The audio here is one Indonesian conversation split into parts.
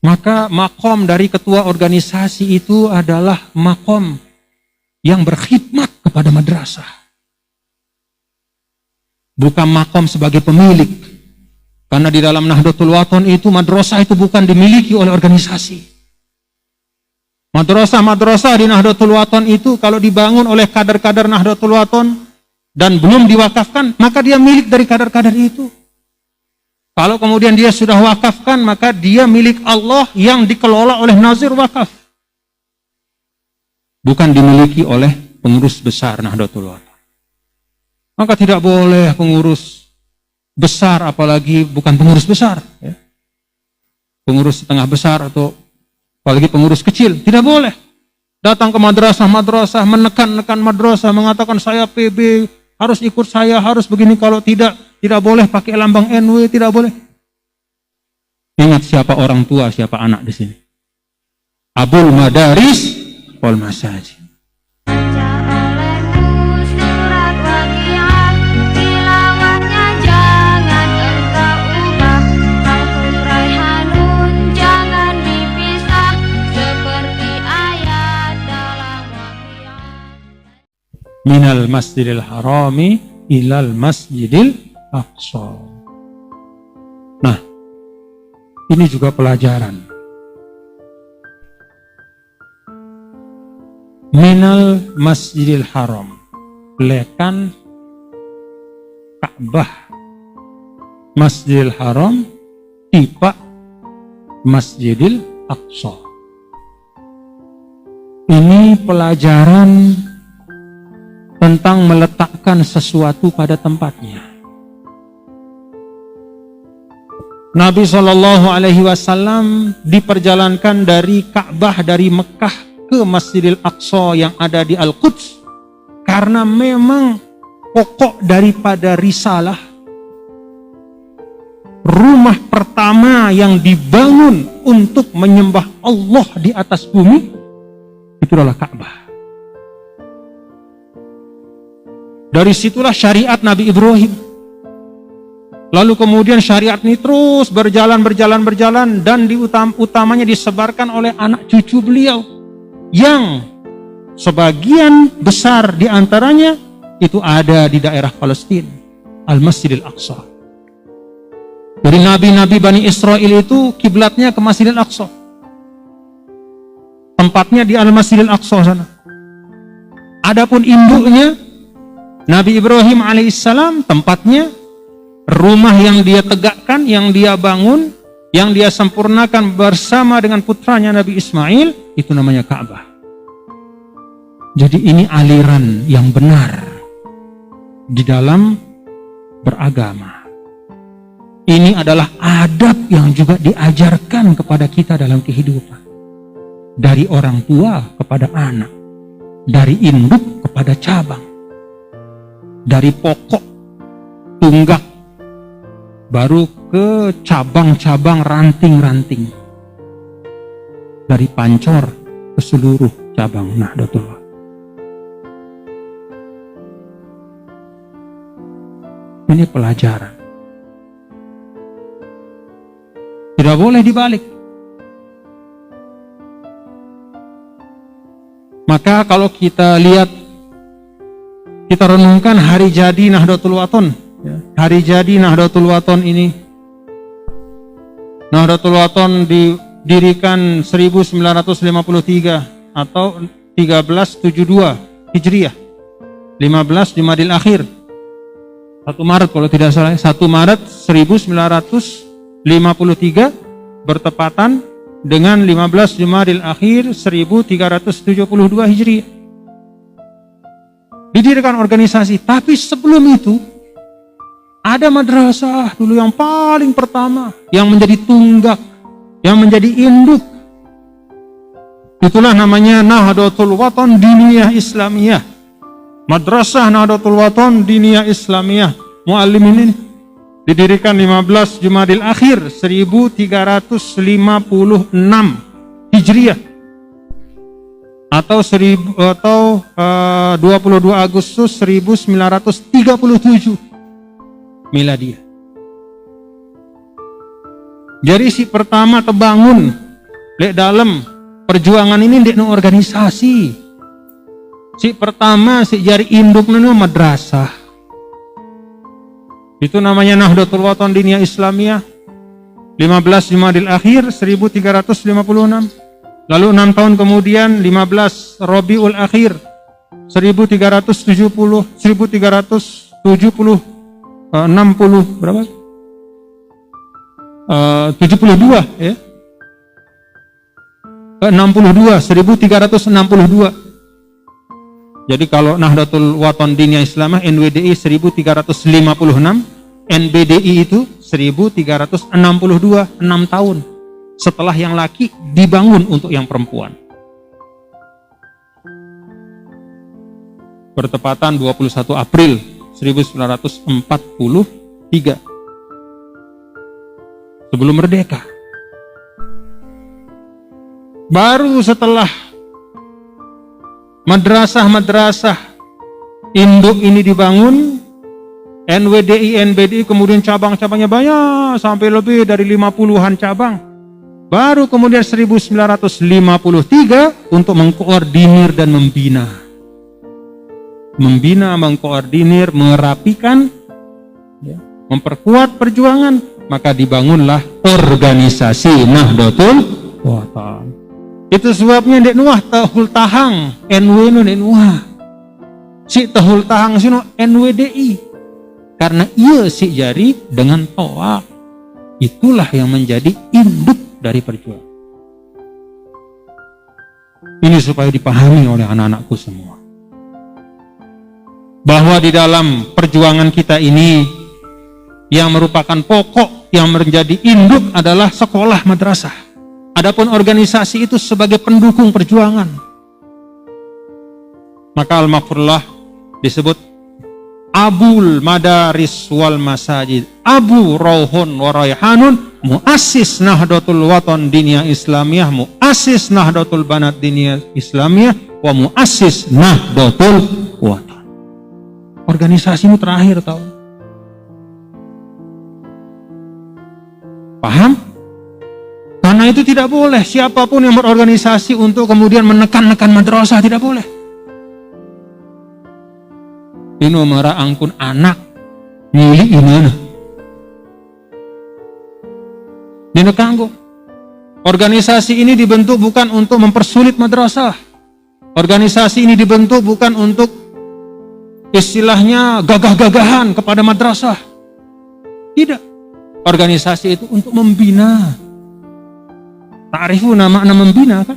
Maka makom dari ketua organisasi itu adalah makom yang berkhidmat kepada madrasah. Bukan makom sebagai pemilik. Karena di dalam Nahdlatul Wathon itu madrasah itu bukan dimiliki oleh organisasi. Madrasah-madrasah di Nahdlatul Wathon itu kalau dibangun oleh kader-kader Nahdlatul Wathon dan belum diwakafkan, maka dia milik dari kader-kader itu. Kalau kemudian dia sudah wakafkan, maka dia milik Allah yang dikelola oleh nazir wakaf. Bukan dimiliki oleh pengurus besar Nahdlatul Wathon. Maka tidak boleh pengurus besar, apalagi bukan pengurus besar. Ya. Pengurus setengah besar atau apalagi pengurus kecil. Tidak boleh. Datang ke madrasah-madrasah, menekan-nekan madrasah, mengatakan saya PB, harus ikut saya, harus begini, kalau tidak boleh pakai lambang NW, tidak boleh. Ingat siapa orang tua, siapa anak di sini. Abul Madaris wal Masajid. Minal Masjidil Harami ilal Masjidil Aqsa. Nah, ini juga pelajaran. Minal Masjidil Haram, lekan Ka'bah Masjidil Haram tiba Masjidil Aqsa. Ini pelajaran tentang meletakkan sesuatu pada tempatnya. Nabi SAW diperjalankan dari Ka'bah, dari Mekah ke Masjidil Aqsa yang ada di Al-Quds, karena memang pokok daripada risalah, rumah pertama yang dibangun untuk menyembah Allah di atas bumi itu adalah Ka'bah. Dari situlah syariat Nabi Ibrahim. Lalu kemudian syariat ini terus berjalan dan utamanya disebarkan oleh anak cucu beliau. Yang sebagian besar diantaranya itu ada di daerah Palestina. Al-Masjidil Aqsa. Dari nabi-nabi Bani Israel itu kiblatnya ke Masjidil Aqsa. Tempatnya di Al-Masjidil Aqsa sana. Adapun induknya Nabi Ibrahim alaihissalam, tempatnya, rumah yang dia tegakkan, yang dia bangun, yang dia sempurnakan bersama dengan putranya Nabi Ismail, itu namanya Ka'bah. Jadi ini aliran yang benar di dalam beragama. Ini adalah adab yang juga diajarkan kepada kita dalam kehidupan. Dari orang tua kepada anak, dari induk kepada cabang. Dari pokok tunggak baru ke cabang-cabang, ranting-ranting, dari pancor ke seluruh cabang Nahdlatul Wathon. Ini pelajaran, tidak boleh dibalik. Maka kalau kita lihat, kita renungkan hari jadi Nahdlatul Wathon. Hari jadi Nahdlatul Wathon ini. Nahdlatul Wathon didirikan 1953 atau 1372 Hijriah. 15 Jumadil Akhir. 1 Maret kalau tidak salah. 1 Maret 1953 bertepatan dengan 15 Jumadil Akhir 1372 Hijriah. Didirikan organisasi, tapi sebelum itu ada madrasah dulu yang paling pertama, yang menjadi tunggak, yang menjadi induk. Itulah namanya Nahdlatul Wathon Diniyah Islamiyah. Madrasah Nahdlatul Wathon Diniyah Islamiyah Muallimin ini didirikan 15 Jumadil Akhir 1356 Hijriah. Atau 22 Agustus 1937 Miladiah. Jadi si pertama terbangun lek dalam perjuangan ini ndek no organisasi. Si pertama si jari induk nu madrasah. Itu namanya Nahdlatul Wathon Diniyah Islamiyah 15 Jumadil Akhir 1356. Lalu 6 tahun kemudian 15 Rabiul Akhir 1360 berapa? 72 ya. 1362. Jadi kalau Nahdlatul Wathon Diniyah Islamiyah NWDI 1356, NBDI itu 1362, 6 tahun setelah yang laki dibangun untuk yang perempuan. Bertepatan 21 April 1943 sebelum merdeka. Baru setelah madrasah-madrasah induk ini dibangun, NWDI, NBDI, kemudian cabang-cabangnya banyak sampai lebih dari 50-an cabang. Baru kemudian 1953 untuk mengkoordinir dan membina. Membina, mengkoordinir, merapikan, ya, memperkuat perjuangan, maka dibangunlah organisasi Nahdlatul Wathon. Itu sebabnya ndek nuah tahul tahang NW nu ndek nuah. Si tahul tahang sino NWDI. Karena ia si jari dengan toa. Itulah yang menjadi induk dari perjuangan. Ini supaya dipahami oleh anak-anakku semua. Bahwa di dalam perjuangan kita ini yang merupakan pokok yang menjadi induk adalah sekolah madrasah. Adapun organisasi itu sebagai pendukung perjuangan. Maka Al-Maghfurullah disebut Abul Madaris wal Masajid, Abu Rauhun wa Raihanun, Muassis Nahdlatul Wathon Diniyah Islamiyah, Muassis Nahdlatul Banat Diniyah Islamiyah, wa Muassis Nahdlatul Wathon. Organisasi ini terakhir tahu. Paham? Karena itu tidak boleh siapapun yang berorganisasi untuk kemudian menekan-nekan madrasah, tidak boleh. Inu marah angkun anak milik imana. Dina kanggo. Organisasi ini dibentuk bukan untuk mempersulit madrasah. Organisasi ini dibentuk bukan untuk istilahnya gagah-gagahan kepada madrasah. Tidak. Organisasi itu untuk membina. Ta'rifuna makna membina kan?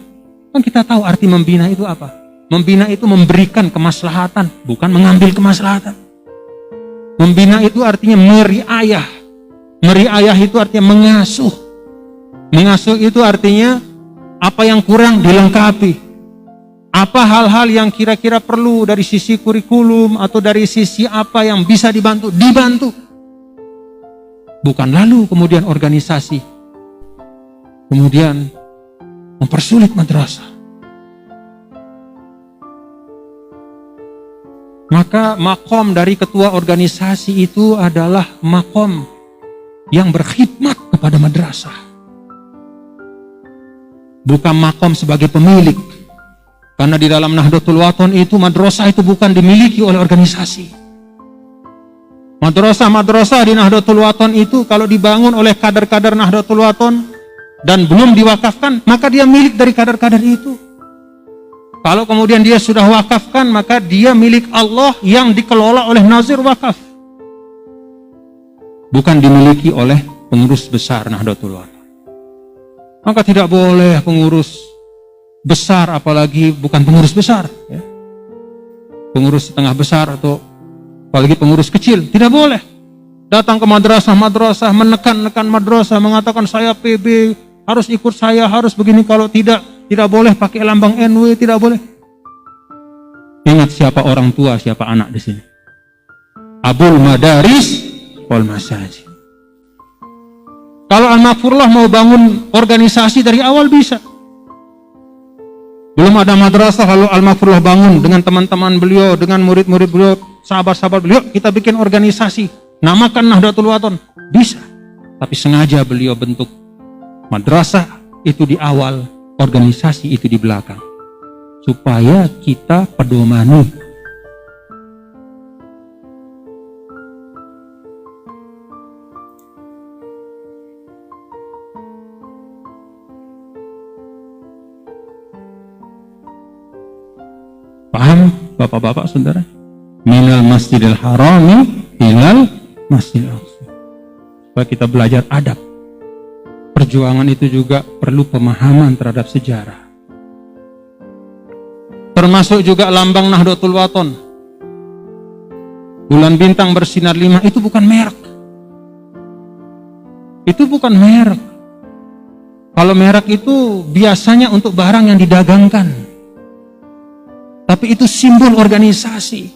Kan kita tahu arti membina itu apa? Membina itu memberikan kemaslahatan, bukan mengambil kemaslahatan. Membina itu artinya meriayah. Meriayah itu artinya mengasuh. Mengasuh itu artinya apa yang kurang dilengkapi. Apa hal-hal yang kira-kira perlu dari sisi kurikulum atau dari sisi apa yang bisa dibantu, dibantu. Bukan lalu kemudian organisasi kemudian mempersulit madrasah. Maka makom dari ketua organisasi itu adalah makom yang berkhidmat kepada madrasah. Bukan makom sebagai pemilik. Karena di dalam Nahdlatul Wathon itu madrasah itu bukan dimiliki oleh organisasi. Madrasah-madrasah di Nahdlatul Wathon itu kalau dibangun oleh kader-kader Nahdlatul Wathon dan belum diwakafkan, maka dia milik dari kader-kader itu. Kalau kemudian dia sudah wakafkan, maka dia milik Allah yang dikelola oleh nazir wakaf. Bukan dimiliki oleh pengurus besar Nahdlatul Wathon. Maka tidak boleh pengurus besar, apalagi bukan pengurus besar, ya. Pengurus setengah besar atau apalagi pengurus kecil, tidak boleh datang ke madrasah-madrasah, menekan-nekan madrasah, mengatakan saya PB, harus ikut saya, harus begini, kalau tidak boleh pakai lambang NW, tidak boleh. Ingat siapa orang tua, siapa anak di sini. Abul Madaris wal Masajid. Kalau Al-Maghfurullah mau bangun organisasi dari awal bisa. Belum ada madrasah, lalu Al-Maghfurullah bangun dengan teman-teman beliau, dengan murid-murid beliau, sahabat-sahabat beliau, kita bikin organisasi, namakan Nahdlatul Wathon. Bisa. Tapi sengaja beliau bentuk madrasah itu di awal, organisasi itu di belakang. Supaya kita pedomani. Paham Bapak-bapak, saudara? Minal masjidil harami ilal masjidil aqsa. Supaya kita belajar adab. Perjuangan itu juga perlu pemahaman terhadap sejarah. Termasuk juga lambang Nahdlatul Wathon. Bulan bintang bersinar 5 itu bukan merek. Itu bukan merek. Kalau merek itu biasanya untuk barang yang didagangkan. Tapi itu simbol organisasi.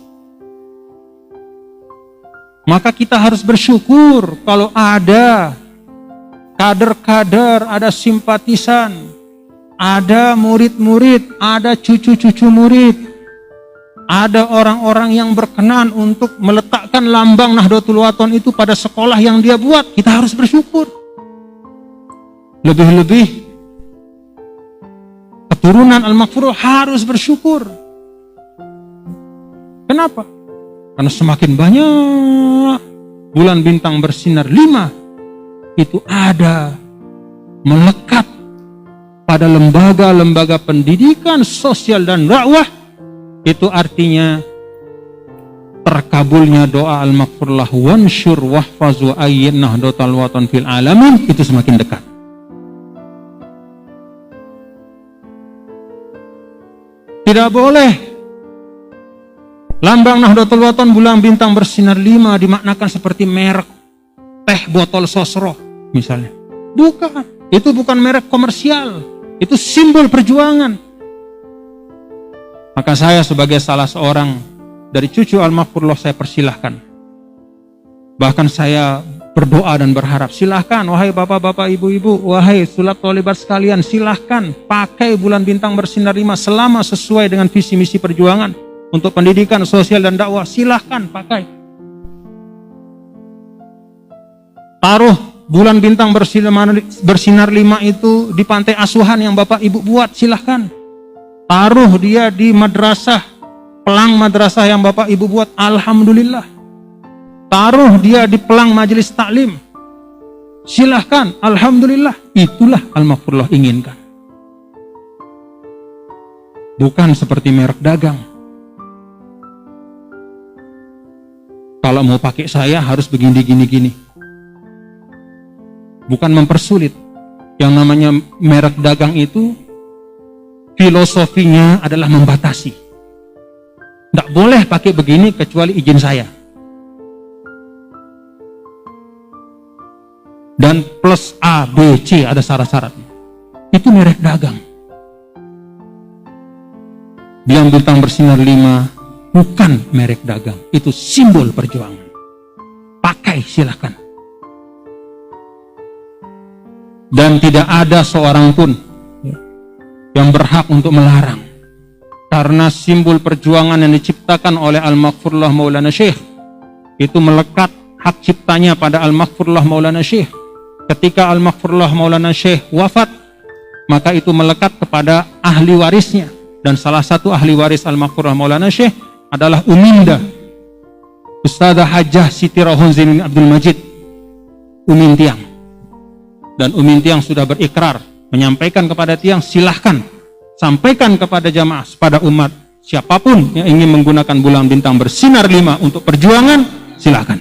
Maka kita harus bersyukur kalau ada kader-kader, ada simpatisan, ada murid-murid, ada cucu-cucu murid, ada orang-orang yang berkenan untuk meletakkan lambang Nahdlatul Wathon itu pada sekolah yang dia buat. Kita harus bersyukur. Lebih-lebih keturunan Al-Maghfurlah harus bersyukur. Kenapa? Karena semakin banyak bulan bintang bersinar 5 itu ada melekat pada lembaga-lembaga pendidikan sosial dan dakwah, itu artinya terkabulnya doa Al-Maghfurlah wansyur wahfazu ayyin Nahdlatul Wathon fil alamin itu semakin dekat. Tidak boleh lambang Nahdlatul Wathon bulan bintang bersinar 5 dimaknakan seperti merek teh botol sosro misalnya. Bukan, itu bukan merek komersial, itu simbol perjuangan. Maka saya sebagai salah seorang dari cucu Al-Maghfurlah saya persilahkan. Bahkan saya berdoa dan berharap, silahkan wahai bapak-bapak, ibu-ibu, wahai sulat tholibat sekalian, silahkan pakai bulan bintang bersinar 5 selama sesuai dengan visi misi perjuangan untuk pendidikan sosial dan dakwah, silahkan pakai. Taruh bulan bintang bersinar 5 itu di pantai asuhan yang bapak ibu buat, silahkan. Taruh dia di madrasah, pelang madrasah yang bapak ibu buat, alhamdulillah. Taruh dia di pelang majelis taklim, silahkan, alhamdulillah. Itulah Al-Maghfurlah inginkan. Bukan seperti merek dagang. Kalau mau pakai saya harus begini. Bukan mempersulit. Yang namanya merek dagang itu filosofinya adalah membatasi. Tidak boleh pakai begini kecuali izin saya. Dan plus A, B, C ada syarat-syaratnya. Itu merek dagang. Bulan bintang bersinar 5 bukan merek dagang, itu simbol perjuangan. Pakai silahkan. Dan tidak ada seorang pun yang berhak untuk melarang. Karena simbol perjuangan yang diciptakan oleh Al-Maghfurlah Maulana Syekh itu melekat hak ciptanya pada Al-Maghfurlah Maulana Syekh. Ketika Al-Maghfurlah Maulana Syekh wafat, maka itu melekat kepada ahli warisnya. Dan salah satu ahli waris Al-Maghfurlah Maulana Syekh adalah Uminda, Ustadzah Hajjah Siti Rohon Zainuddin Abdul Majid, Umin Tiang. Dan Umin Tiang sudah berikrar menyampaikan kepada Tiang, silahkan sampaikan kepada jamaah, pada umat, siapapun yang ingin menggunakan bulan bintang bersinar 5 untuk perjuangan, silahkan.